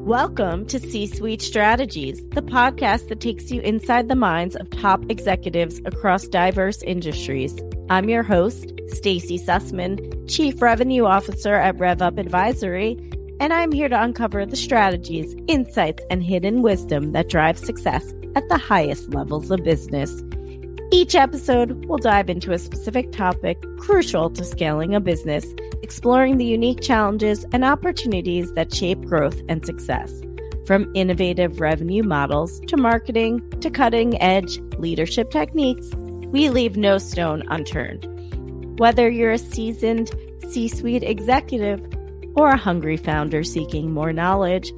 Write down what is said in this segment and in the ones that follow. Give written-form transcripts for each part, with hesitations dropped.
Welcome to C-Suite Strategies, the podcast that takes you inside the minds of top executives across diverse industries. I'm your host, Stacie Sussman, Chief Revenue Officer at RevUp Advisory, and I'm here to uncover the strategies, insights, and hidden wisdom that drive success at the highest levels of business. Each episode will dive into a specific topic crucial to scaling a business, exploring the unique challenges and opportunities that shape growth and success. From innovative revenue models to marketing to cutting-edge leadership techniques, we leave no stone unturned. Whether you're a seasoned C-suite executive or a hungry founder seeking more knowledge,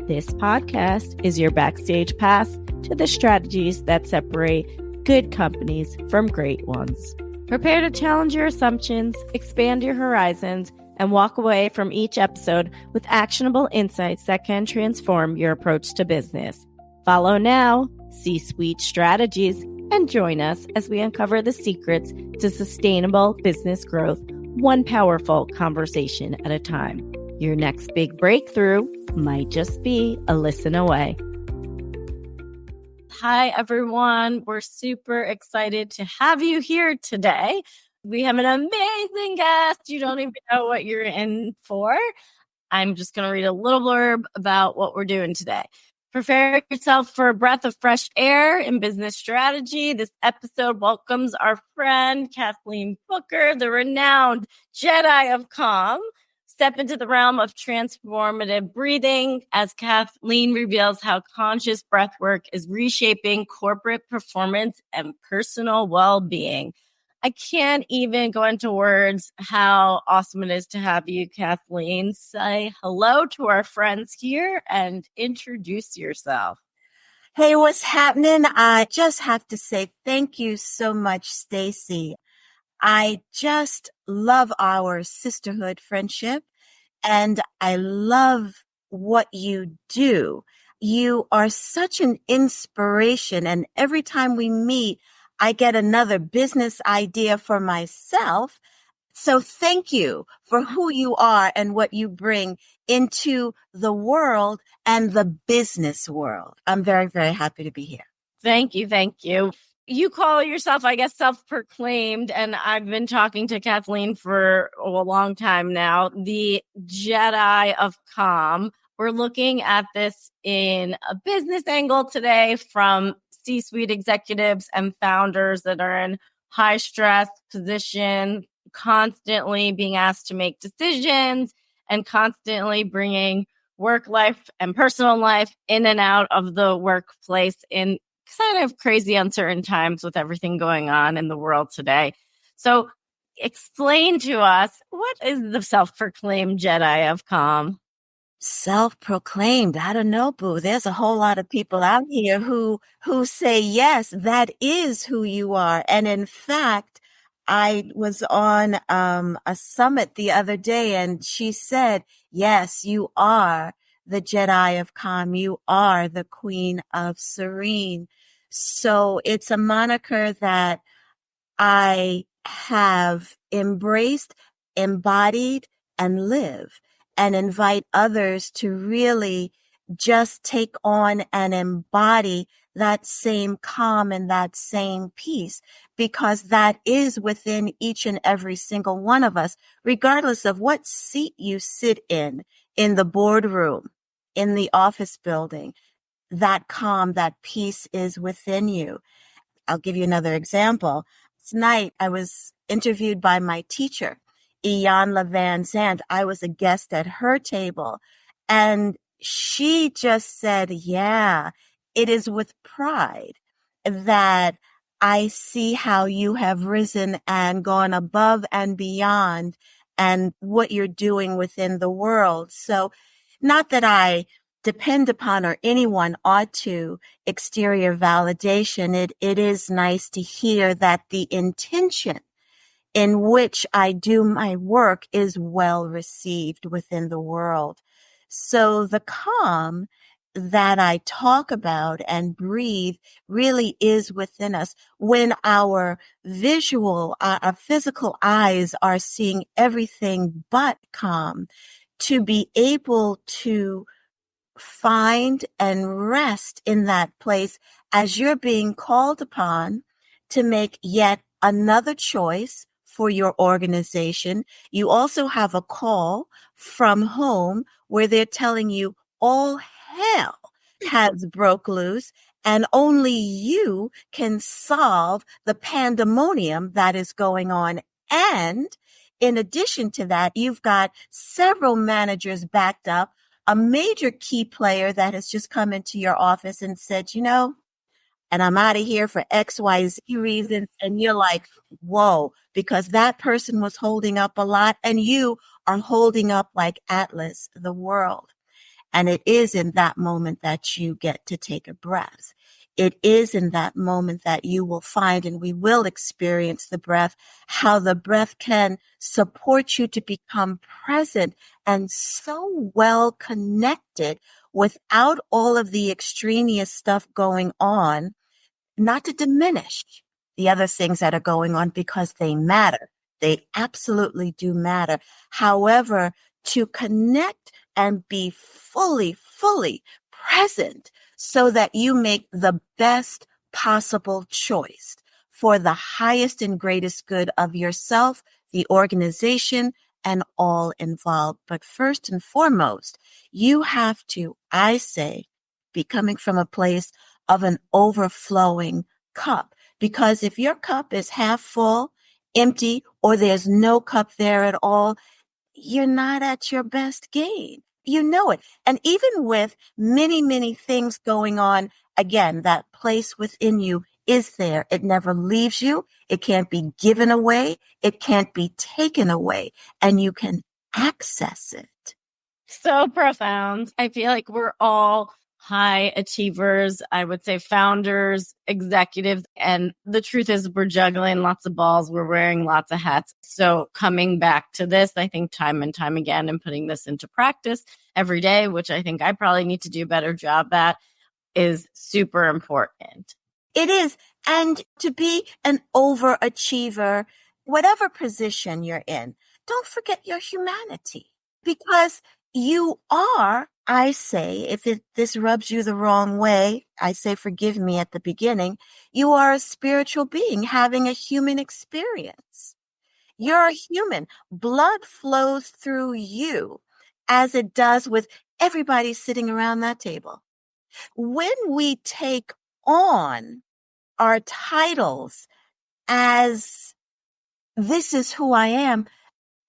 this podcast is your backstage pass to the strategies that separate good companies from great ones. Prepare to challenge your assumptions, expand your horizons, and walk away from each episode with actionable insights that can transform your approach to business. Follow now, C-Suite Strategies, and join us as we uncover the secrets to sustainable business growth, one powerful conversation at a time. Your next big breakthrough might just be a listen away. Hi, everyone. We're super excited to have you here today. We have an amazing guest. You don't even know what you're in for. I'm just going to read a little blurb about what we're doing today. Prepare yourself for a breath of fresh air in business strategy. This episode welcomes our friend, Kathleen Booker, the renowned Jedi of Calm. Step into the realm of transformative breathing as Kathleen reveals how conscious breathwork is reshaping corporate performance and personal well-being. I can't even go into words how awesome it is to have you, Kathleen. Say hello to our friends here and introduce yourself. Hey, what's happening? I just have to say thank you so much, Stacie. I just love our sisterhood friendship, and I love what you do. You are such an inspiration, and every time we meet, I get another business idea for myself. So thank you for who you are and what you bring into the world and the business world. I'm very, very happy to be here. Thank you. Thank you. You call yourself, I guess, self-proclaimed, and I've been talking to Kathleen for a long time now, the Jedi of Calm. We're looking at this in a business angle today from C-suite executives and founders that are in high stress position, constantly being asked to make decisions and constantly bringing work life and personal life in and out of the workplace in kind of crazy, uncertain times with everything going on in the world today. So explain to us, what is the self-proclaimed Jedi of Calm? Self-proclaimed. I don't know, boo. There's a whole lot of people out here who say, yes, that is who you are. And in fact, I was on a summit the other day and she said, yes, you are the Jedi of Calm. You are the Queen of Serene. So it's a moniker that I have embraced, embodied, and live, and invite others to really just take on and embody that same calm and that same peace, because that is within each and every single one of us, regardless of what seat you sit in the boardroom, in the office building. That calm, that peace is within you. I'll give you another example. Tonight, I was interviewed by my teacher, Iyanla Van Zandt. I was a guest at her table, and she just said, yeah, it is with pride that I see how you have risen and gone above and beyond and what you're doing within the world. So not that I depend upon or anyone ought to exterior validation. It is nice to hear that the intention in which I do my work is well received within the world. So the calm that I talk about and breathe really is within us. When our our physical eyes are seeing everything but calm, to be able to find and rest in that place as you're being called upon to make yet another choice for your organization. You also have a call from home where they're telling you all hell has broke loose and only you can solve the pandemonium that is going on. And in addition to that, you've got several managers backed up, a major key player that has just come into your office and said, and I'm out of here for XYZ reasons. And you're like, whoa, because that person was holding up a lot and you are holding up like Atlas, the world. And it is in that moment that you get to take a breath. It is in that moment that you will find, and we will experience the breath, how the breath can support you to become present and so well connected without all of the extraneous stuff going on, not to diminish the other things that are going on because they matter. They absolutely do matter. However, to connect and be fully present so that you make the best possible choice for the highest and greatest good of yourself, the organization, and all involved. But first and foremost, you have to, I say, be coming from a place of an overflowing cup. Because if your cup is half full, empty, or there's no cup there at all, you're not at your best game. You know it. And even with many things going on, again, that place within you is there. It never leaves you. It can't be given away. It can't be taken away. And you can access it. So profound. I feel like we're all high achievers, I would say founders, executives. And the truth is we're juggling lots of balls. We're wearing lots of hats. So coming back to this, I think time and time again and putting this into practice every day, which I think I probably need to do a better job at, is super important. It is. And to be an overachiever, whatever position you're in, don't forget your humanity, because you are, I say, if this rubs you the wrong way, I say, forgive me at the beginning, you are a spiritual being having a human experience. You're a human. Blood flows through you as it does with everybody sitting around that table. When we take on our titles as this is who I am,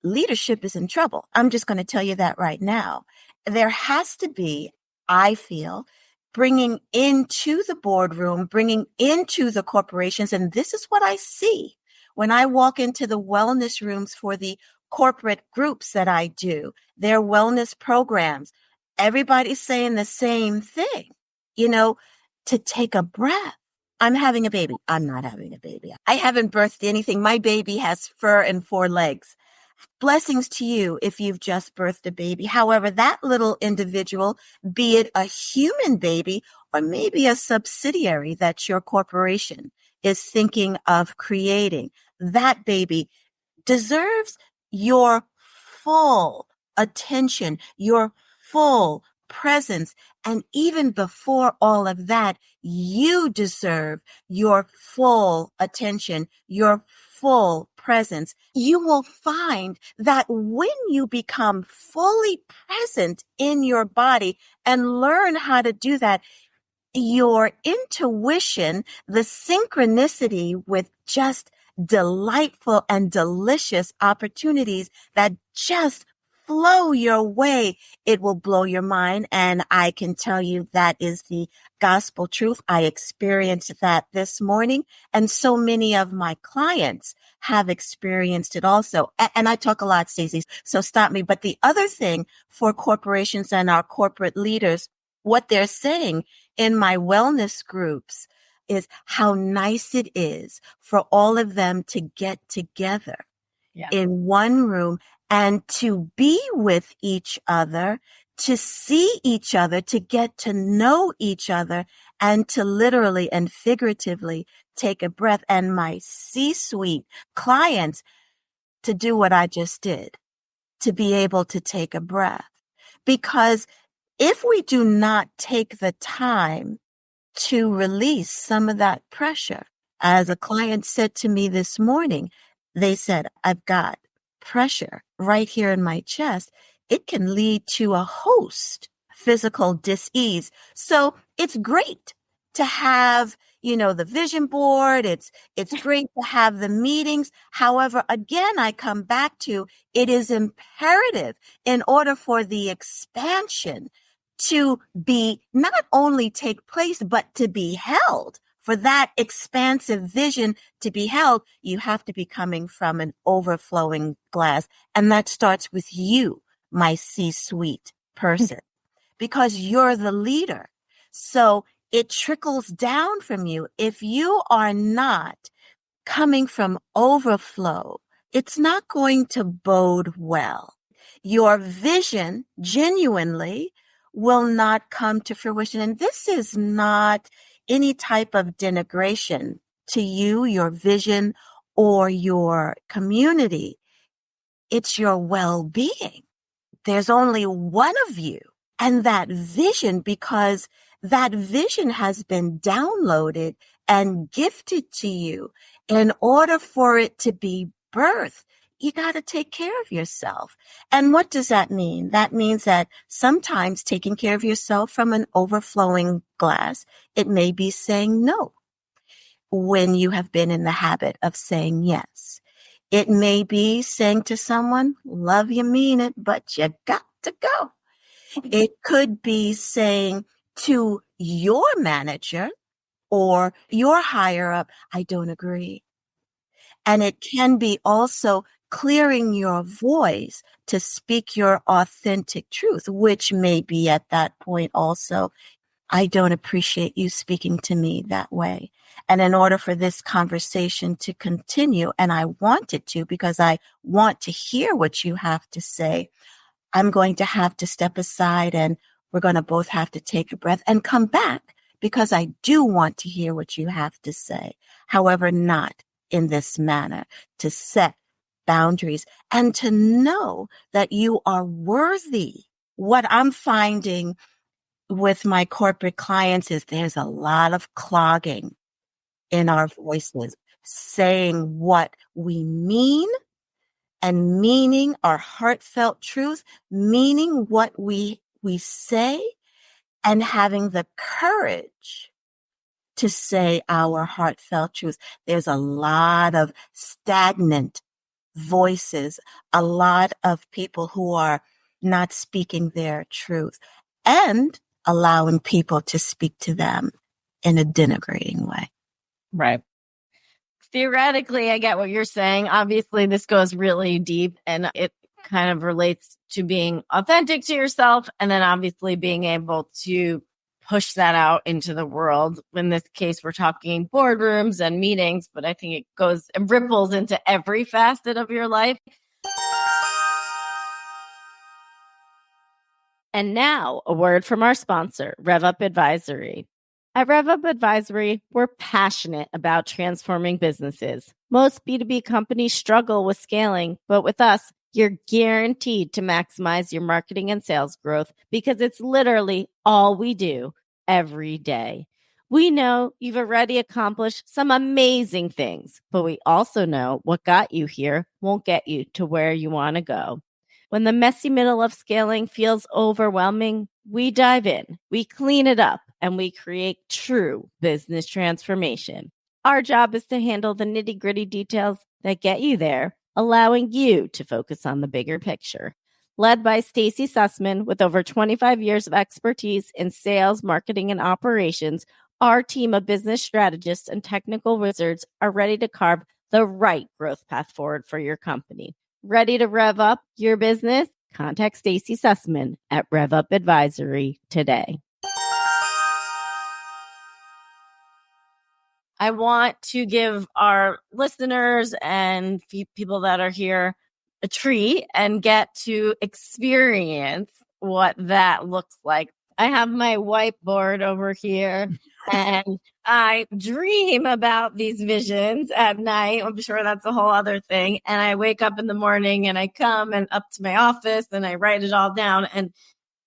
leadership is in trouble. I'm just going to tell you that right now. There has to be, I feel, bringing into the boardroom, bringing into the corporations. And this is what I see when I walk into the wellness rooms for the corporate groups that I do, their wellness programs. Everybody's saying the same thing, to take a breath. I'm having a baby. I'm not having a baby. I haven't birthed anything. My baby has fur and 4 legs. Blessings to you if you've just birthed a baby. However, that little individual, be it a human baby or maybe a subsidiary that your corporation is thinking of creating, that baby deserves your full attention, your full presence. And even before all of that, you deserve your full attention, your full presence. You will find that when you become fully present in your body and learn how to do that, your intuition, the synchronicity with just delightful and delicious opportunities that just flow your way, it will blow your mind. And I can tell you that is the gospel truth. I experienced that this morning, and so many of my clients have experienced it also. And I talk a lot, Stacie, so stop me. But the other thing for corporations and our corporate leaders, what they're saying in my wellness groups is how nice it is for all of them to get together in one room and to be with each other, to see each other, to get to know each other, and to literally and figuratively take a breath. And my C-suite clients to do what I just did, to be able to take a breath. Because if we do not take the time to release some of that pressure, as a client said to me this morning, they said, I've got pressure right here in my chest. It can lead to a host physical dis-ease. So it's great to have, the vision board. It's great to have the meetings. However, again, I come back to it is imperative in order for the expansion to be not only take place, but to be held. For that expansive vision to be held, you have to be coming from an overflowing glass. And that starts with you, my C-suite person, because you're the leader. So it trickles down from you. If you are not coming from overflow, it's not going to bode well. Your vision genuinely will not come to fruition. And this is not any type of denigration to you, your vision, or your community. It's your well-being. There's only one of you. And that vision, because that vision has been downloaded and gifted to you, in order for it to be birthed, you got to take care of yourself. And what does that mean? That means that sometimes taking care of yourself from an overflowing glass, it may be saying no when you have been in the habit of saying yes. It may be saying to someone, love you, mean it, but you got to go. It could be saying to your manager or your higher up, I don't agree. And it can be also clearing your voice to speak your authentic truth, which may be at that point also, I don't appreciate you speaking to me that way. And in order for this conversation to continue, and I want it to, because I want to hear what you have to say, I'm going to have to step aside and we're going to both have to take a breath and come back, because I do want to hear what you have to say. However, not in this manner, to set boundaries and to know that you are worthy. What I'm finding with my corporate clients is there's a lot of clogging in our voices, saying what we mean and meaning our heartfelt truth, meaning what we say, and having the courage to say our heartfelt truth. There's a lot of stagnant voices, a lot of people who are not speaking their truth and allowing people to speak to them in a denigrating way. Right. Theoretically, I get what you're saying. Obviously, this goes really deep and it kind of relates to being authentic to yourself and then obviously being able to push that out into the world. In this case, we're talking boardrooms and meetings, but I think it ripples into every facet of your life. And now, a word from our sponsor, RevUp Advisory. At RevUp Advisory, we're passionate about transforming businesses. Most B2B companies struggle with scaling, but with us, you're guaranteed to maximize your marketing and sales growth because it's literally all we do every day. We know you've already accomplished some amazing things, but we also know what got you here won't get you to where you want to go. When the messy middle of scaling feels overwhelming, we dive in, we clean it up, and we create true business transformation. Our job is to handle the nitty-gritty details that get you there, allowing you to focus on the bigger picture. Led by Stacie Sussman, with over 25 years of expertise in sales, marketing, and operations, our team of business strategists and technical wizards are ready to carve the right growth path forward for your company. Ready to rev up your business? Contact Stacie Sussman at RevUp Advisory today. I want to give our listeners and people that are here a treat and get to experience what that looks like. I have my whiteboard over here and I dream about these visions at night. I'm sure that's a whole other thing. And I wake up in the morning and I come and up to my office and I write it all down. And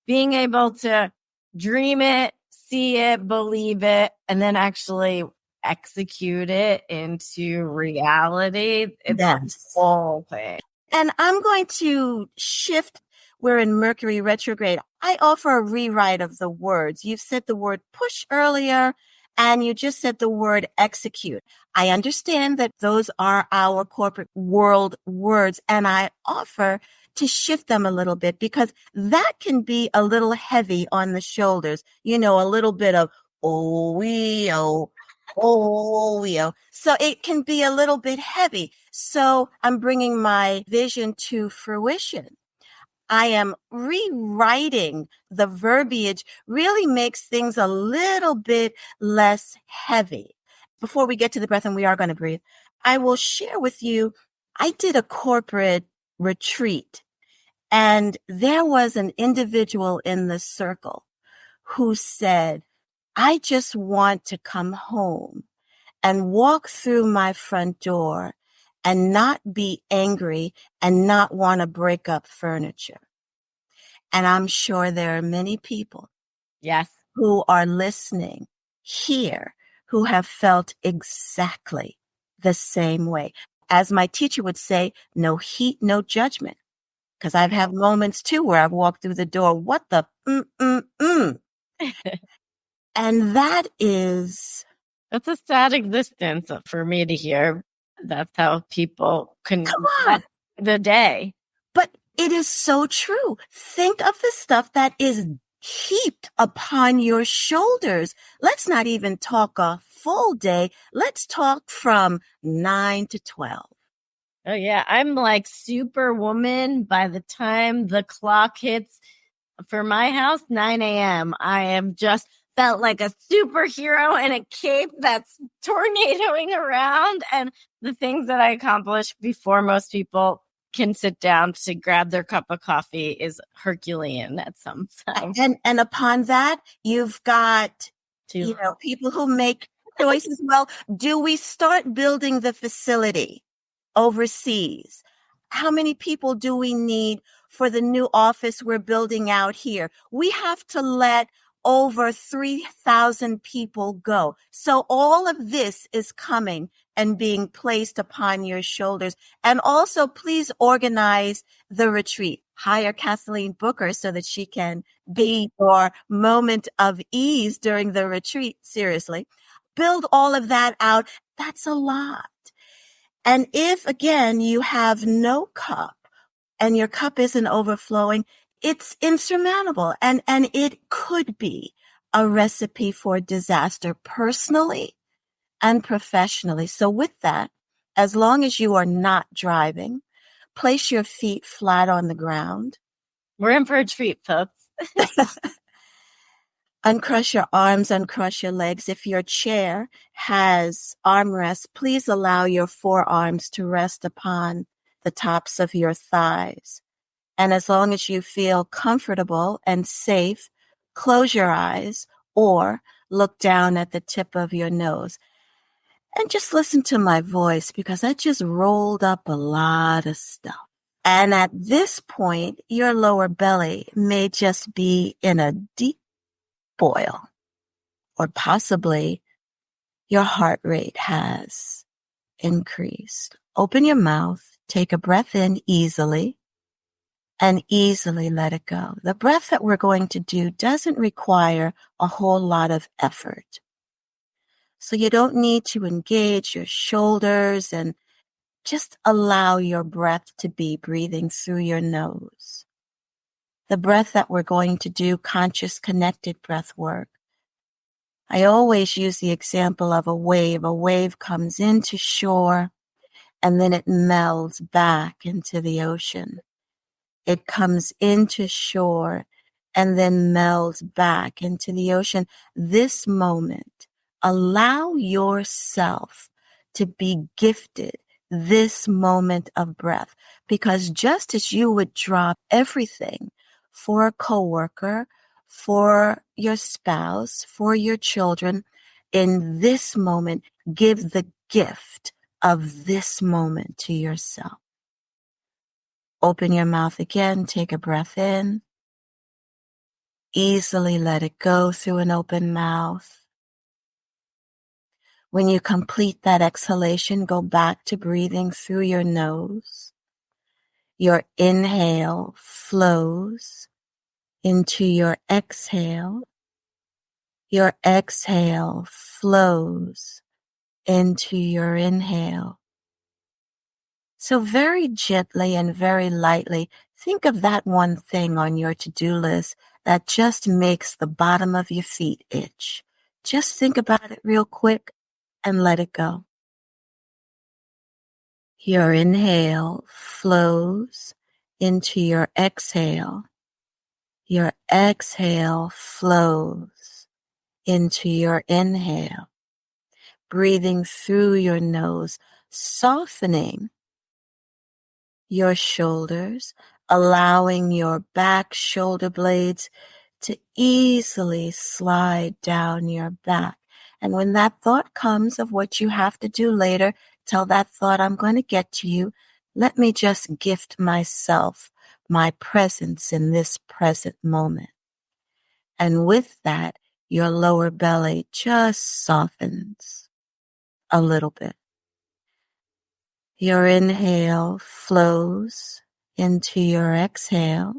being able to dream it, see it, believe it, and then actually execute it into reality. It's Yes. the whole thing. And I'm going to shift. We're in Mercury retrograde. I offer a rewrite of the words. You've said the word push earlier, and you just said the word execute. I understand that those are our corporate world words, and I offer to shift them a little bit because that can be a little heavy on the shoulders. You know, a little bit of, oh, we, oh, oh. So it can be a little bit heavy. So I'm bringing my vision to fruition. I am rewriting the verbiage, really makes things a little bit less heavy. Before we get to the breath, and we are going to breathe, I will share with you, I did a corporate retreat, and there was an individual in the circle who said, I just want to come home and walk through my front door and not be angry and not want to break up furniture. And I'm sure there are many people Yes, who are listening here who have felt exactly the same way. As my teacher would say, no heat, no judgment. Because I've had moments too where I've walked through the door, what the And that is, that's a sad existence for me to hear. That's how people can come on. let the day. But it is so true. Think of the stuff that is heaped upon your shoulders. Let's not even talk a full day. Let's talk from 9 to 12. Oh, yeah. I'm like Superwoman by the time the clock hits for my house, 9 a.m. I am just felt like a superhero in a cape that's tornadoing around. And the things that I accomplish before most people can sit down to grab their cup of coffee is Herculean at some time. And upon that, you've got, people who make choices. Well, do we start building the facility overseas? How many people do we need for the new office we're building out here? We have to let over 3,000 people go. So all of this is coming and being placed upon your shoulders. And also, please organize the retreat. Hire Kathleen Booker so that she can be your moment of ease during the retreat. Seriously. Build all of that out. That's a lot. And if, again, you have no cup and your cup isn't overflowing, it's insurmountable. And it could be a recipe for disaster personally and professionally. So with that, as long as you are not driving, place your feet flat on the ground. We're in for a treat, folks. Uncross your arms, uncross your legs. If your chair has armrests, please allow your forearms to rest upon the tops of your thighs. And as long as you feel comfortable and safe, close your eyes or look down at the tip of your nose. And just listen to my voice because I just rolled up a lot of stuff. And at this point, your lower belly may just be in a deep boil, or possibly your heart rate has increased. Open your mouth, take a breath in easily, and easily let it go. The breath that we're going to do doesn't require a whole lot of effort. So you don't need to engage your shoulders and just allow your breath to be breathing through your nose. The breath that we're going to do, conscious connected breath work. I always use the example of a wave. A wave comes into shore and then it melds back into the ocean. It comes into shore and then melds back into the ocean. This moment, allow yourself to be gifted this moment of breath, because just as you would drop everything for a coworker, for your spouse, for your children, in this moment, give the gift of this moment to yourself. Open your mouth again, take a breath in, easily let it go through an open mouth. When you complete that exhalation, go back to breathing through your nose. Your inhale flows into your exhale. Your exhale flows into your inhale. So very gently and very lightly, think of that one thing on your to-do list that just makes the bottom of your feet itch. Just think about it real quick and let it go. Your inhale flows into your exhale. Your exhale flows into your inhale. Breathing through your nose, softening your shoulders, allowing your back shoulder blades to easily slide down your back. And when that thought comes of what you have to do later, tell that thought, I'm going to get to you. Let me just gift myself my presence in this present moment. And with that, your lower belly just softens a little bit. Your inhale flows into your exhale.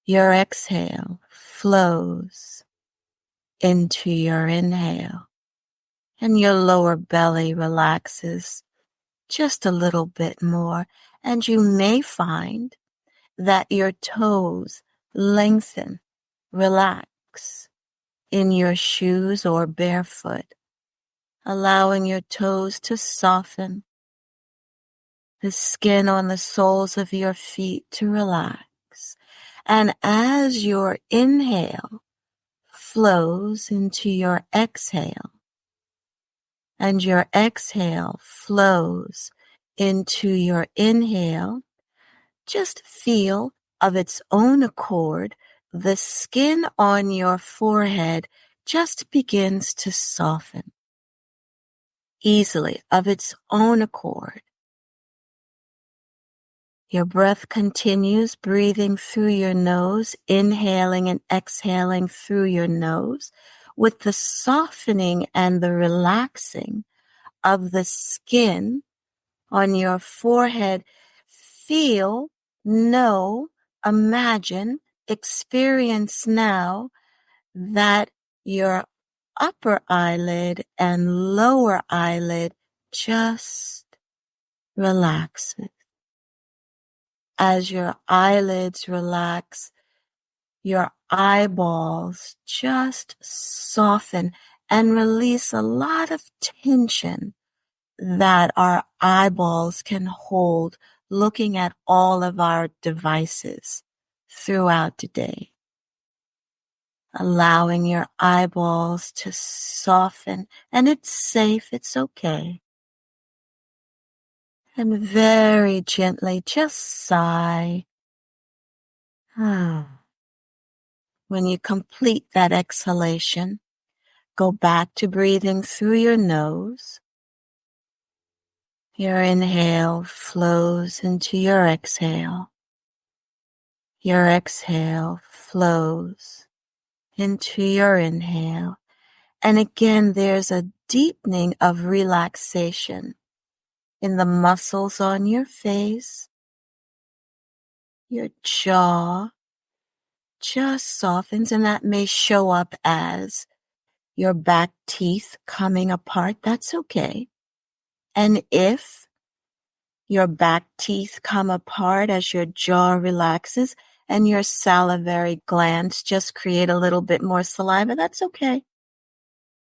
Your exhale flows into your inhale. And your lower belly relaxes just a little bit more. And you may find that your toes lengthen, relax in your shoes or barefoot, allowing your toes to soften, the skin on the soles of your feet to relax. And as your inhale flows into your exhale, and your exhale flows into your inhale, just feel of its own accord, the skin on your forehead just begins to soften easily of its own accord. Your breath continues, breathing through your nose, inhaling and exhaling through your nose, with the softening and the relaxing of the skin on your forehead. Feel, know, imagine, experience now that your upper eyelid and lower eyelid just relaxes. As your eyelids relax, your eyeballs just soften and release a lot of tension that our eyeballs can hold looking at all of our devices throughout the day. Allowing your eyeballs to soften, and it's safe, it's okay. And very gently, just sigh. When you complete that exhalation, go back to breathing through your nose. Your inhale flows into your exhale. Your exhale flows into your inhale. And again, there's a deepening of relaxation in the muscles on your face. Your jaw just softens, and that may show up as your back teeth coming apart. That's okay. And if your back teeth come apart as your jaw relaxes and your salivary glands just create a little bit more saliva, that's okay.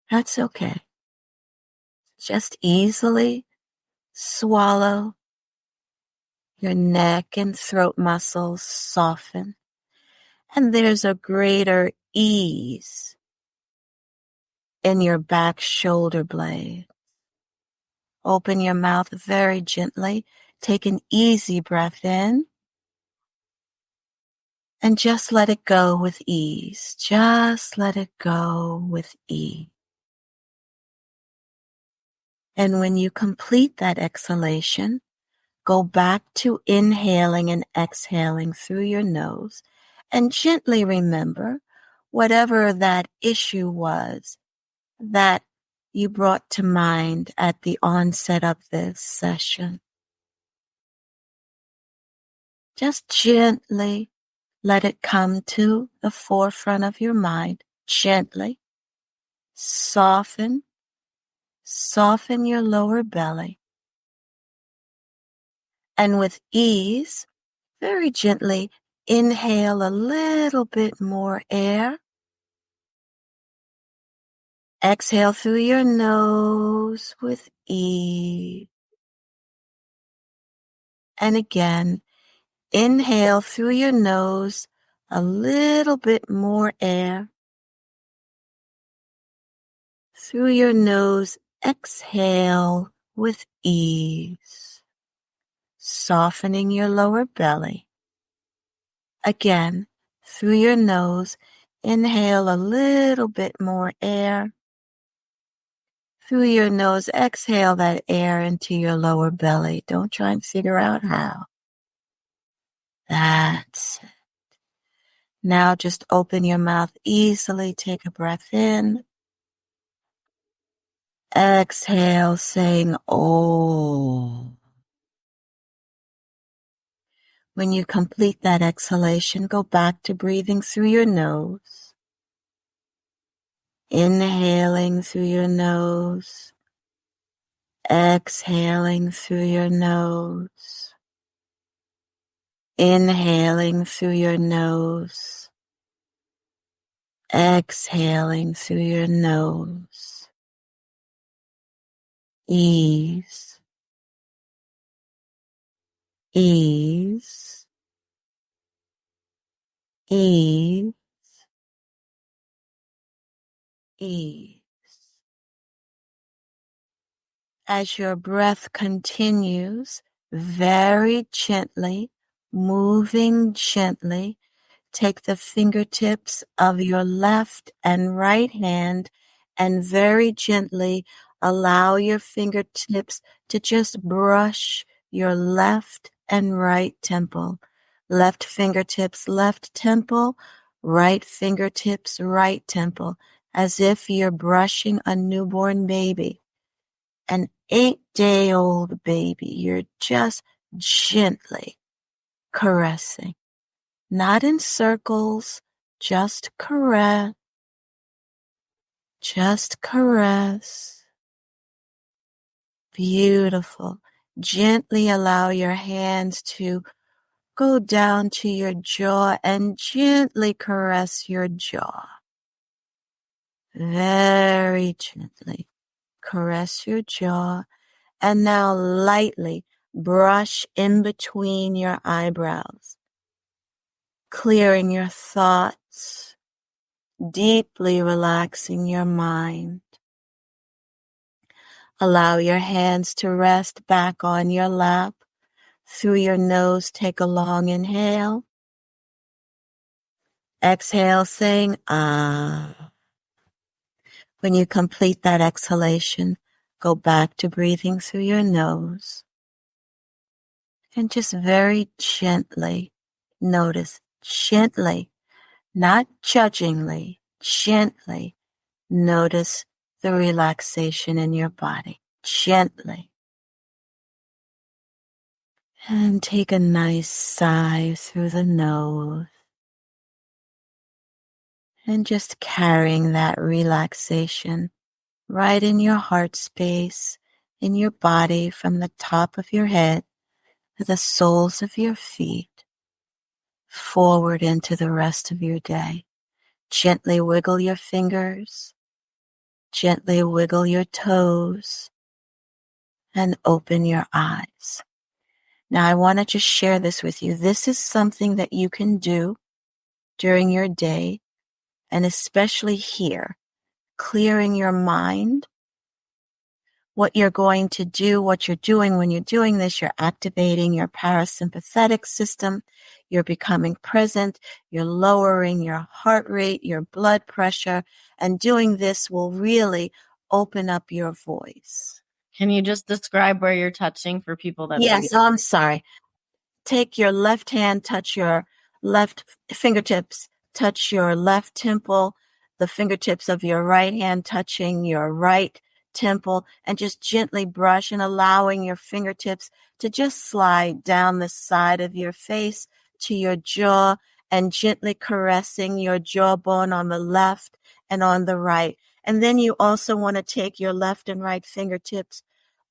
That's okay. Just easily swallow. Your neck and throat muscles soften. And there's a greater ease in your back shoulder blade. Open your mouth very gently. Take an easy breath in. And just let it go with ease. Just let it go with ease. And when you complete that exhalation, go back to inhaling and exhaling through your nose. And gently remember whatever that issue was that you brought to mind at the onset of this session. Just gently let it come to the forefront of your mind. Gently soften your lower belly. And with ease, very gently inhale a little bit more air. Exhale through your nose with ease. And again, inhale through your nose a little bit more air. Through your nose, exhale with ease, softening your lower belly. Again, through your nose, inhale a little bit more air. Through your nose, exhale that air into your lower belly. Don't try and figure out how. That's it. Now just open your mouth easily. Take a breath in. Exhale, saying, "Oh." When you complete that exhalation, go back to breathing through your nose. Inhaling through your nose. Exhaling through your nose. Inhaling through your nose. Exhaling through your nose. Ease. Ease. Ease. Ease. As your breath continues, very gently, moving gently, take the fingertips of your left and right hand and very gently allow your fingertips to just brush your left and right temple. Left fingertips, left temple, right fingertips, right temple, as if you're brushing a newborn baby. An 8-day-old baby, you're just gently caressing. Not in circles, just caress. Just caress. Beautiful. Gently allow your hands to go down to your jaw and gently caress your jaw. Very gently caress your jaw. And now lightly brush in between your eyebrows, clearing your thoughts, deeply relaxing your mind. Allow your hands to rest back on your lap. Through your nose, take a long inhale. Exhale, saying, ah. When you complete that exhalation, go back to breathing through your nose. And just very gently notice, gently, not judgingly, gently notice the relaxation in your body. Gently. And take a nice sigh through the nose. And just carrying that relaxation right in your heart space, in your body, from the top of your head to the soles of your feet, forward into the rest of your day. Gently wiggle your fingers, gently wiggle your toes, and open your eyes. Now I want to just share this with you. This is something that you can do during your day, and especially here, clearing your mind. What you're going to do, what you're doing when you're doing this, you're activating your parasympathetic system, you're becoming present, you're lowering your heart rate, your blood pressure, and doing this will really open up your voice. Can you just describe where you're touching for people that Yes, I'm sorry. Take your left hand, touch your left fingertips touch your left temple, the fingertips of your right hand touching your right temple, and just gently brush and allowing your fingertips to just slide down the side of your face to your jaw and gently caressing your jawbone on the left and on the right. And then you also want to take your left and right fingertips,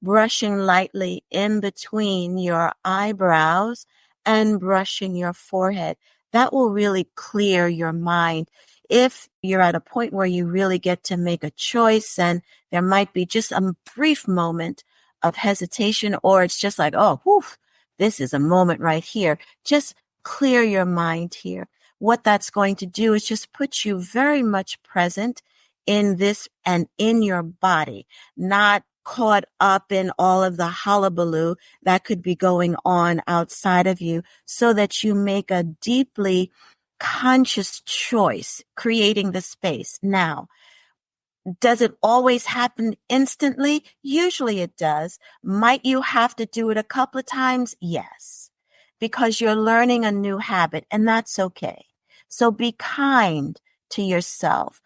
brushing lightly in between your eyebrows and brushing your forehead. That will really clear your mind. If you're at a point where you really get to make a choice and there might be just a brief moment of hesitation, or it's just like, oh, whew, this is a moment right here. Just clear your mind here. What that's going to do is just put you very much present in this and in your body, not caught up in all of the hullabaloo that could be going on outside of you, so that you make a deeply conscious choice, creating the space. Now, does it always happen instantly? Usually it does. Might you have to do it a couple of times? Yes, because you're learning a new habit, and that's okay. So be kind to yourself.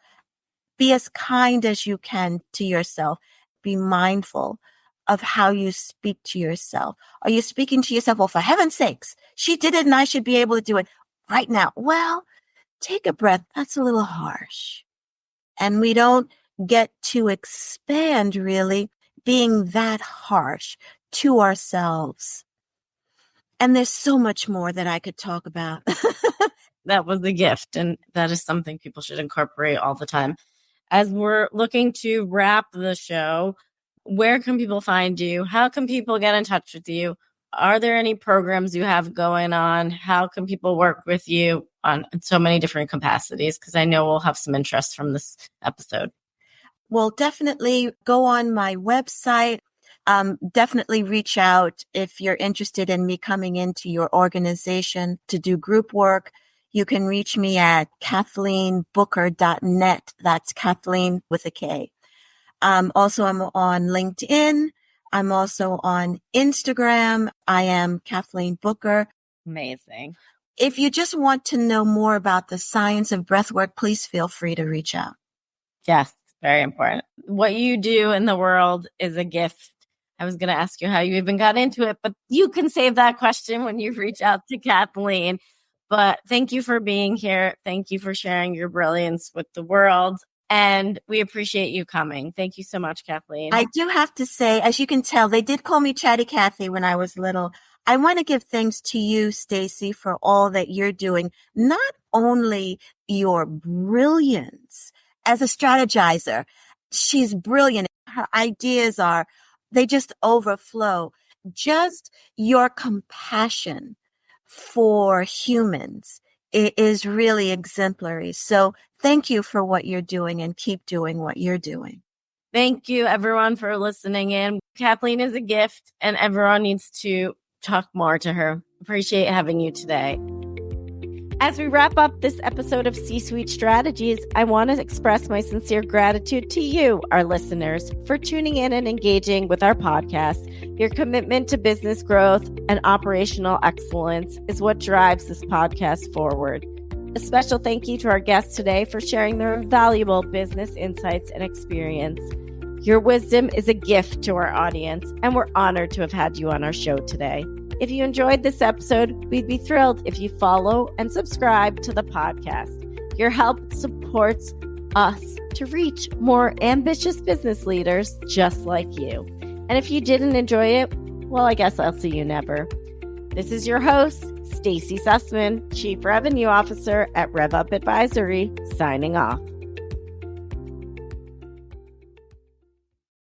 Be as kind as you can to yourself. Be mindful of how you speak to yourself. Are you speaking to yourself, well, for heaven's sakes, she did it and I should be able to do it right now? Well, take a breath. That's a little harsh. And we don't get to expand really being that harsh to ourselves. And there's so much more that I could talk about. That was a gift, and that is something people should incorporate all the time. As we're looking to wrap the show, where can people find you? How can people get in touch with you? Are there any programs you have going on? How can people work with you on so many different capacities? Because I know we'll have some interest from this episode. Well, definitely go on my website. Definitely reach out if you're interested in me coming into your organization to do group work. You can reach me at KathleenBooker.net. That's Kathleen with a K. Also, I'm on LinkedIn. I'm also on Instagram. I am Kathleen Booker. Amazing. If you just want to know more about the science of breathwork, please feel free to reach out. Yes, very important. What you do in the world is a gift. I was going to ask you how you even got into it, but you can save that question when you reach out to Kathleen. But thank you for being here. Thank you for sharing your brilliance with the world. And we appreciate you coming. Thank you so much, Kathleen. I do have to say, as you can tell, they did call me Chatty Cathy when I was little. I want to give thanks to you, Stacie, for all that you're doing. Not only your brilliance as a strategizer, she's brilliant. Her ideas they just overflow. Just your compassion for humans is really exemplary. So thank you for what you're doing, and keep doing what you're doing. Thank you, everyone, for listening in. Kathleen is a gift, and everyone needs to talk more to her. Appreciate having you today. As we wrap up this episode of C-Suite Strategies, I want to express my sincere gratitude to you, our listeners, for tuning in and engaging with our podcast. Your commitment to business growth and operational excellence is what drives this podcast forward. A special thank you to our guests today for sharing their valuable business insights and experience. Your wisdom is a gift to our audience, and we're honored to have had you on our show today. If you enjoyed this episode, we'd be thrilled if you follow and subscribe to the podcast. Your help supports us to reach more ambitious business leaders just like you. And if you didn't enjoy it, well, I guess I'll see you never. This is your host, Stacie Sussman, Chief Revenue Officer at RevUp Advisory, signing off.